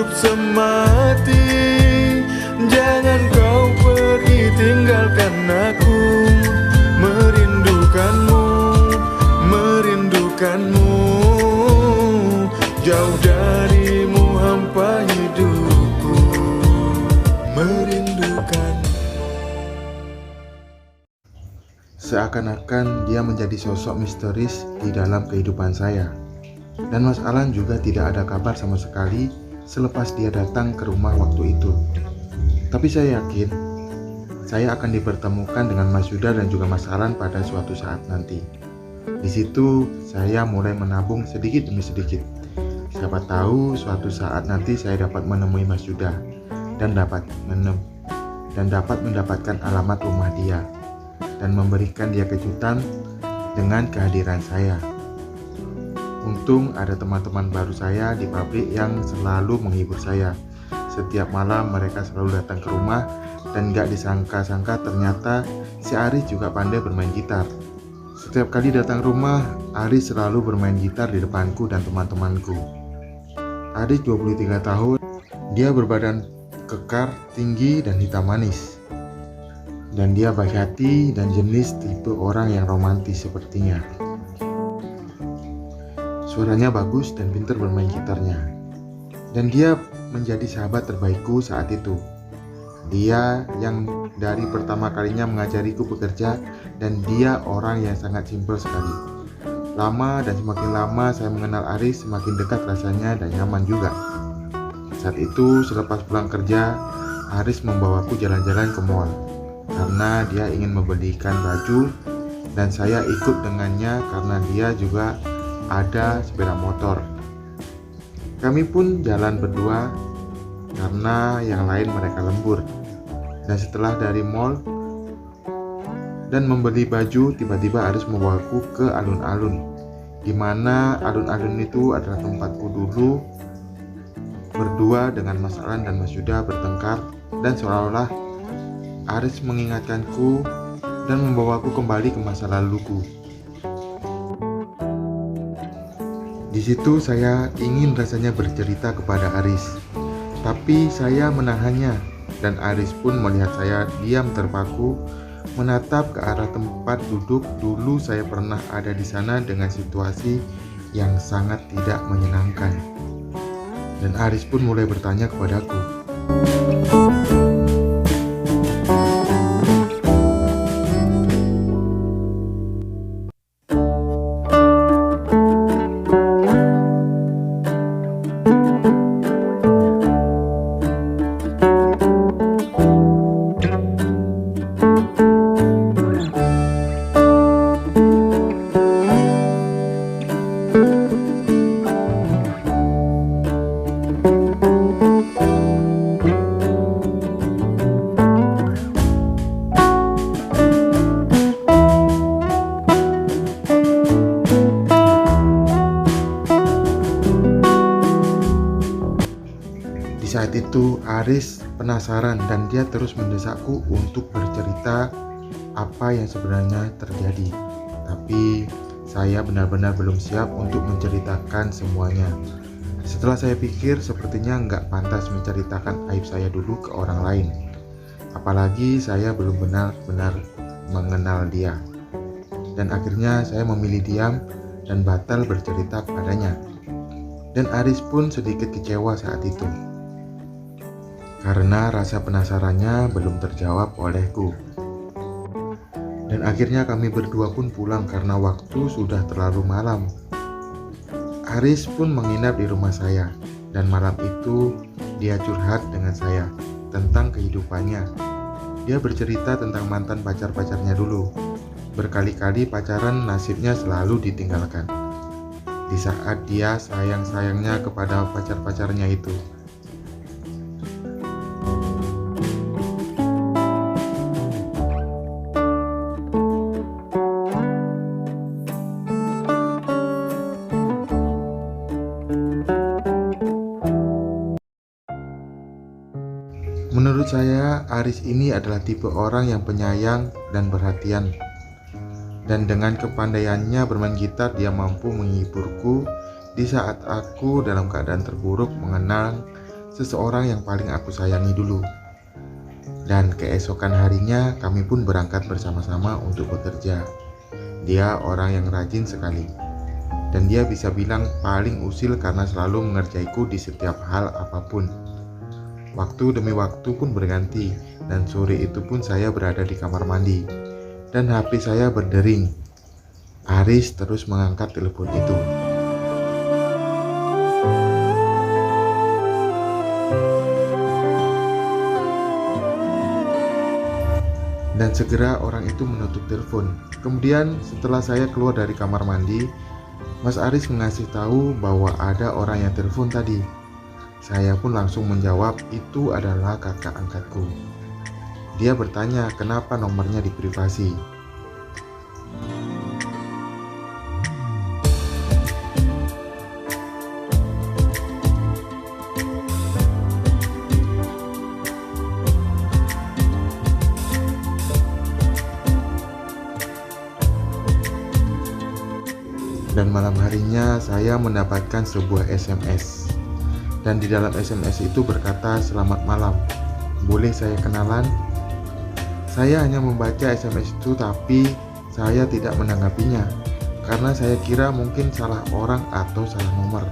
hidup semati. Jangan kau pergi tinggalkan aku. Merindukanmu, merindukanmu. Jauh darimu hampa hidupku, merindukan. Seakan-akan dia menjadi sosok misteris di dalam kehidupan saya. Dan Mas Alan juga tidak ada kabar sama sekali selepas dia datang ke rumah waktu itu. Tapi saya yakin saya akan dipertemukan dengan Mas Yuda dan juga Mas Alan pada suatu saat nanti. Di situ saya mulai menabung sedikit demi sedikit. Siapa tahu suatu saat nanti saya dapat menemui Mas Yuda dan dapat mendapatkan alamat rumah dia dan memberikan dia kejutan dengan kehadiran saya. Untung ada teman-teman baru saya di pabrik yang selalu menghibur saya. Setiap malam mereka selalu datang ke rumah dan gak disangka-sangka ternyata si Aris juga pandai bermain gitar. Setiap kali datang rumah, Aris selalu bermain gitar di depanku dan teman-temanku. Aris 23 tahun, dia berbadan kekar, tinggi dan hitam manis. Dan dia baik hati dan jenis tipe orang yang romantis sepertinya. Suaranya bagus dan pintar bermain gitarnya. Dan dia menjadi sahabat terbaikku saat itu. Dia yang dari pertama kalinya mengajariku bekerja, dan dia orang yang sangat simpel sekali. Lama dan semakin lama saya mengenal Aris, semakin dekat rasanya dan nyaman juga. Saat itu selepas pulang kerja, Aris membawaku jalan-jalan ke mall karena dia ingin membelikan baju, dan saya ikut dengannya karena dia juga ada sepeda motor. Kami pun jalan berdua karena yang lain mereka lembur. Dan setelah dari mall dan membeli baju, tiba-tiba Aris membawaku ke alun-alun, dimana alun-alun itu adalah tempatku dulu berdua dengan Mas Alan dan Mas Yuda bertengkar, dan seolah-olah Aris mengingatkanku dan membawaku kembali ke masa laluku. Di situ saya ingin rasanya bercerita kepada Aris, tapi saya menahannya, dan Aris pun melihat saya diam terpaku menatap ke arah tempat duduk dulu saya pernah ada di sana dengan situasi yang sangat tidak menyenangkan. Dan Aris pun mulai bertanya kepadaku, saat itu Aris penasaran dan dia terus mendesakku untuk bercerita apa yang sebenarnya terjadi. Tapi saya benar-benar belum siap untuk menceritakan semuanya. Setelah saya pikir sepertinya nggak pantas menceritakan aib saya dulu ke orang lain. Apalagi saya belum benar-benar mengenal dia. Dan akhirnya saya memilih diam dan batal bercerita kepadanya. Dan Aris pun sedikit kecewa saat itu, karena rasa penasarannya belum terjawab olehku. Dan akhirnya kami berdua pun pulang karena waktu sudah terlalu malam. Aris pun menginap di rumah saya, dan malam itu dia curhat dengan saya tentang kehidupannya. Dia bercerita tentang mantan pacar-pacarnya dulu. Berkali-kali pacaran nasibnya selalu ditinggalkan. Di saat dia sayang-sayangnya kepada pacar-pacarnya itu. Menurut saya, Aris ini adalah tipe orang yang penyayang dan perhatian. Dan dengan kepandaiannya bermain gitar, dia mampu menghiburku di saat aku dalam keadaan terpuruk mengenang seseorang yang paling aku sayangi dulu. Dan keesokan harinya kami pun berangkat bersama-sama untuk bekerja. Dia orang yang rajin sekali, dan dia bisa bilang paling usil karena selalu mengerjaiku di setiap hal apapun. Waktu demi waktu pun berganti, dan sore itu pun saya berada di kamar mandi, dan HP saya berdering. Aris terus mengangkat telepon itu. Dan segera orang itu menutup telepon. Kemudian setelah saya keluar dari kamar mandi, Mas Aris mengasih tahu bahwa ada orang yang telepon tadi. Saya pun langsung menjawab itu adalah kakak angkatku. Dia bertanya kenapa nomornya diprivasi. Dan malam harinya saya mendapatkan sebuah SMS. Dan di dalam SMS itu berkata, "Selamat malam, boleh saya kenalan?" Saya hanya membaca SMS itu tapi saya tidak menanggapinya karena saya kira mungkin salah orang atau salah nomor.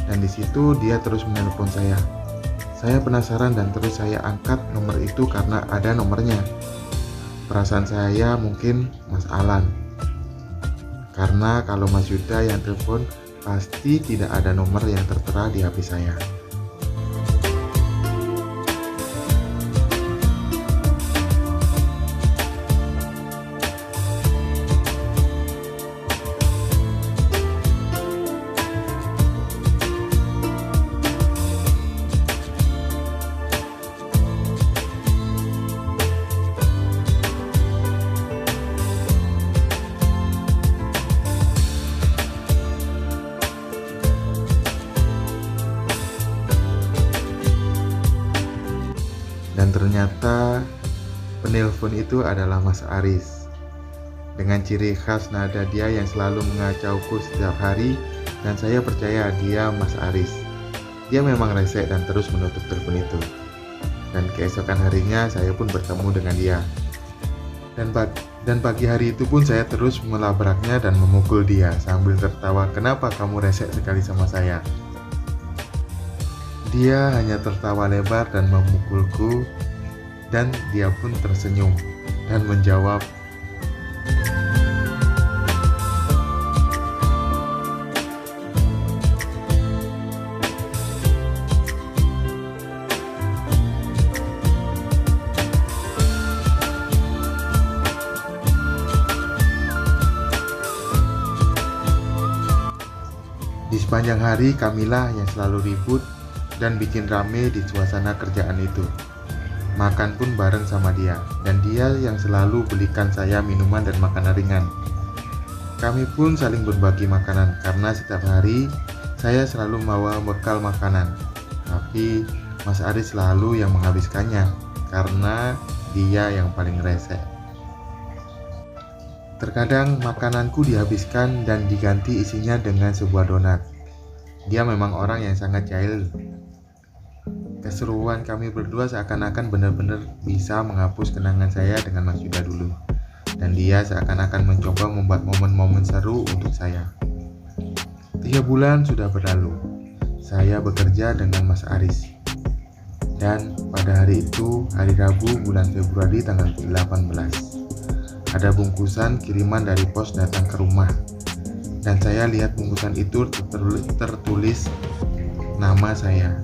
Dan di situ dia terus menelpon saya. Saya penasaran dan terus saya angkat nomor itu karena ada nomornya. Perasaan saya mungkin Mas Alan. Karena kalau Mas Yuda yang telepon pasti tidak ada nomor yang tertera di HP saya. Dan ternyata penelpon itu adalah Mas Aris. Dengan ciri khas nada dia yang selalu mengacauku setiap hari, dan saya percaya dia Mas Aris. Dia memang rese dan terus menutup telepon itu. Dan keesokan harinya saya pun bertemu dengan dia. Dan pagi hari itu pun saya terus melabraknya dan memukul dia sambil tertawa, "Kenapa kamu rese sekali sama saya?" Dia hanya tertawa lebar dan memukulku, dan dia pun tersenyum dan menjawab, di sepanjang hari kamilah yang selalu ribut dan bikin rame di suasana kerjaan itu. Makan pun bareng sama dia, dan dia yang selalu belikan saya minuman dan makanan ringan. Kami pun saling berbagi makanan karena setiap hari saya selalu membawa bekal makanan. Tapi Mas Aris selalu yang menghabiskannya karena dia yang paling rese. Terkadang makananku dihabiskan dan diganti isinya dengan sebuah donat. Dia memang orang yang sangat jahil. Keseruan kami berdua seakan-akan benar-benar bisa menghapus kenangan saya dengan Mas Yuda dulu. Dan dia seakan-akan mencoba membuat momen-momen seru untuk saya. 3 bulan sudah berlalu. Saya bekerja dengan Mas Aris. Dan pada hari itu, hari Rabu bulan Februari tanggal 18, ada bungkusan kiriman dari pos datang ke rumah. Dan saya lihat bungkusan itu tertulis nama saya.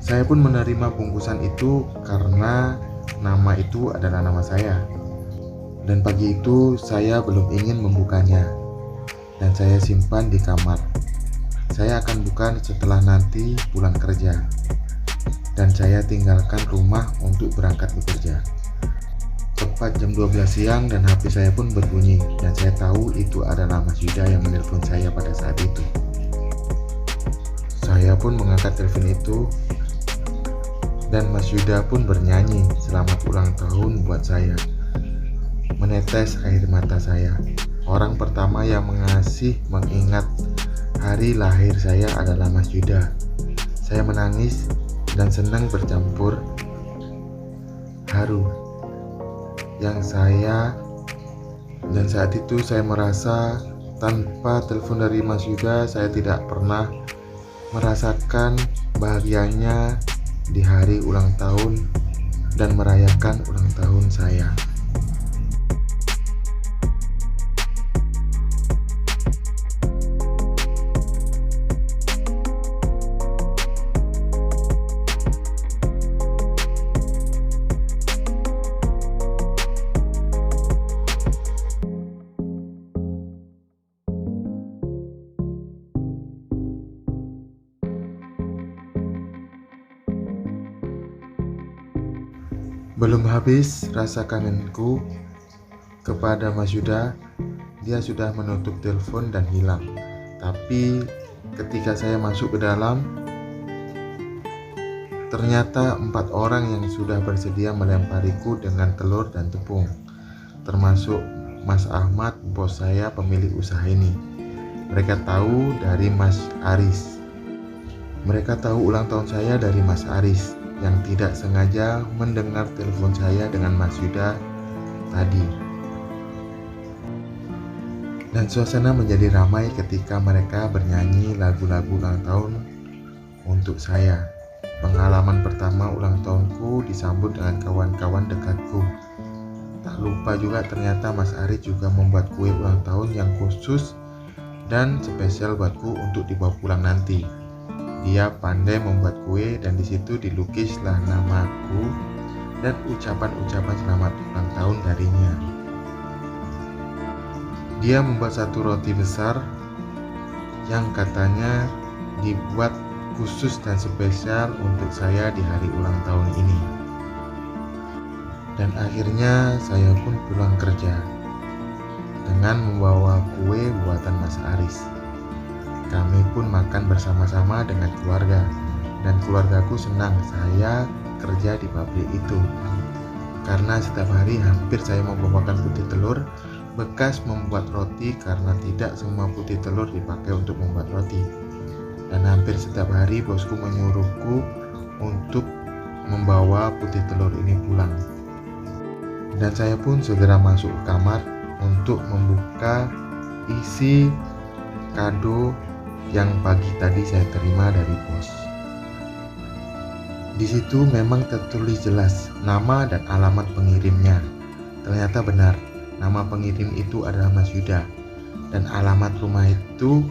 Saya pun menerima bungkusan itu karena nama itu adalah nama saya. Dan pagi itu saya belum ingin membukanya, dan saya simpan di kamar. Saya akan buka setelah nanti pulang kerja. Dan saya tinggalkan rumah untuk berangkat bekerja. Tepat jam 12 siang dan HP saya pun berbunyi, dan saya tahu itu adalah Mas Yuda yang menelpon saya pada saat itu. Saya pun mengangkat telepon itu, dan Mas Yuda pun bernyanyi selamat ulang tahun buat saya. Menetes air mata saya. Orang pertama yang mengingat hari lahir saya adalah Mas Yuda. Saya menangis dan senang bercampur haru dan saat itu saya merasa tanpa telepon dari Mas Yuda saya tidak pernah merasakan bahagianya di hari ulang tahun dan merayakan ulang tahun saya. Belum habis rasa kangenku kepada Mas Yuda, dia sudah menutup telepon dan hilang. Tapi ketika saya masuk ke dalam, ternyata 4 orang yang sudah bersedia melempariku dengan telur dan tepung, termasuk Mas Ahmad, bos saya, pemilik usaha ini. Mereka tahu dari Mas Aris. Mereka tahu ulang tahun saya dari Mas Aris yang tidak sengaja mendengar telepon saya dengan Mas Yuda tadi. Dan suasana menjadi ramai ketika mereka bernyanyi lagu-lagu ulang tahun untuk saya. Pengalaman pertama ulang tahunku disambut dengan kawan-kawan dekatku. Tak lupa juga ternyata Mas Aris juga membuat kue ulang tahun yang khusus dan spesial buatku untuk dibawa pulang nanti. Dia pandai membuat kue dan di situ dilukislah namaku dan ucapan-ucapan selamat ulang tahun darinya. Dia membuat satu roti besar yang katanya dibuat khusus dan spesial untuk saya di hari ulang tahun ini. Dan akhirnya saya pun pulang kerja dengan membawa kue buatan Mas Aris. Kami pun makan bersama-sama dengan keluarga, dan keluargaku senang saya kerja di pabrik itu. Karena setiap hari hampir saya membawakan putih telur bekas membuat roti karena tidak semua putih telur dipakai untuk membuat roti. Dan hampir setiap hari bosku menyuruhku untuk membawa putih telur ini pulang. Dan saya pun segera masuk ke kamar untuk membuka isi kado yang pagi tadi saya terima dari bos. Di situ memang tertulis jelas nama dan alamat pengirimnya. Ternyata benar, nama pengirim itu adalah Mas Yuda, dan alamat rumah itu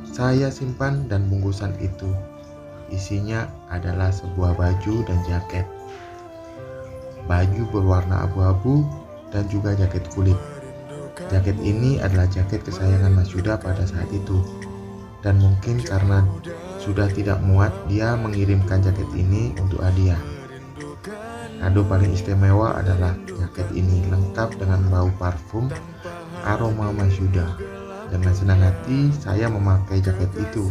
saya simpan dan bungkusan itu isinya adalah sebuah baju dan jaket. Baju berwarna abu-abu dan juga jaket kulit. Jaket ini adalah jaket kesayangan Mas Yuda pada saat itu. Dan mungkin karena sudah tidak muat, dia mengirimkan jaket ini untuk hadiah. Kado paling istimewa adalah jaket ini, lengkap dengan bau parfum aroma Mas Yuda. Dengan senang hati saya memakai jaket itu.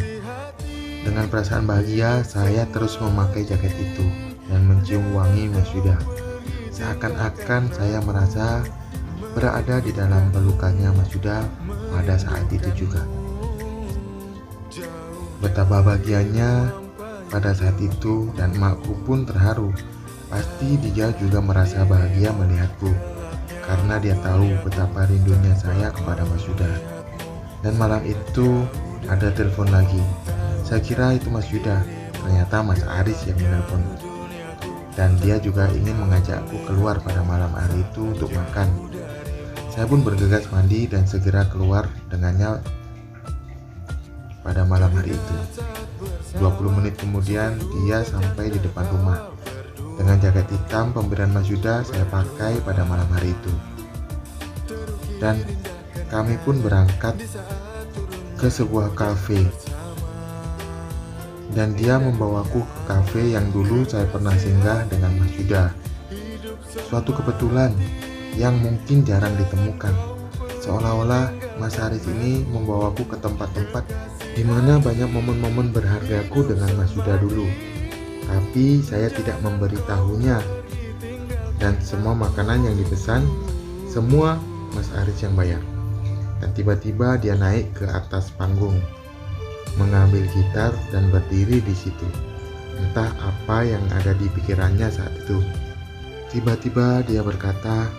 Dengan perasaan bahagia saya terus memakai jaket itu dan mencium wangi Mas Yuda. Seakan-akan saya merasa berada di dalam pelukannya Mas Yuda pada saat itu juga. Betapa bahagianya pada saat itu, dan emakku pun terharu. Pasti dia juga merasa bahagia melihatku karena dia tahu betapa rindunya saya kepada Mas Yuda. Dan malam itu ada telepon lagi. Saya kira itu Mas Yuda, ternyata Mas Aris yang menelpon. Dan dia juga ingin mengajakku keluar pada malam hari itu untuk makan. Saya pun bergegas mandi dan segera keluar dengannya pada malam hari itu. 20 menit kemudian dia sampai di depan rumah dengan jaket hitam pemberian Mas Yuda saya pakai pada malam hari itu. Dan kami pun berangkat ke sebuah kafe. Dan dia membawaku ke kafe yang dulu saya pernah singgah dengan Mas Yuda. Suatu kebetulan yang mungkin jarang ditemukan. Seolah-olah Mas Aris ini membawaku ke tempat-tempat di mana banyak momen-momen berhargaku dengan Mas Yuda dulu. Tapi saya tidak memberitahunya. Dan semua makanan yang dipesan, semua Mas Aris yang bayar. Dan tiba-tiba dia naik ke atas panggung, mengambil gitar dan berdiri di situ. Entah apa yang ada di pikirannya saat itu. Tiba-tiba dia berkata,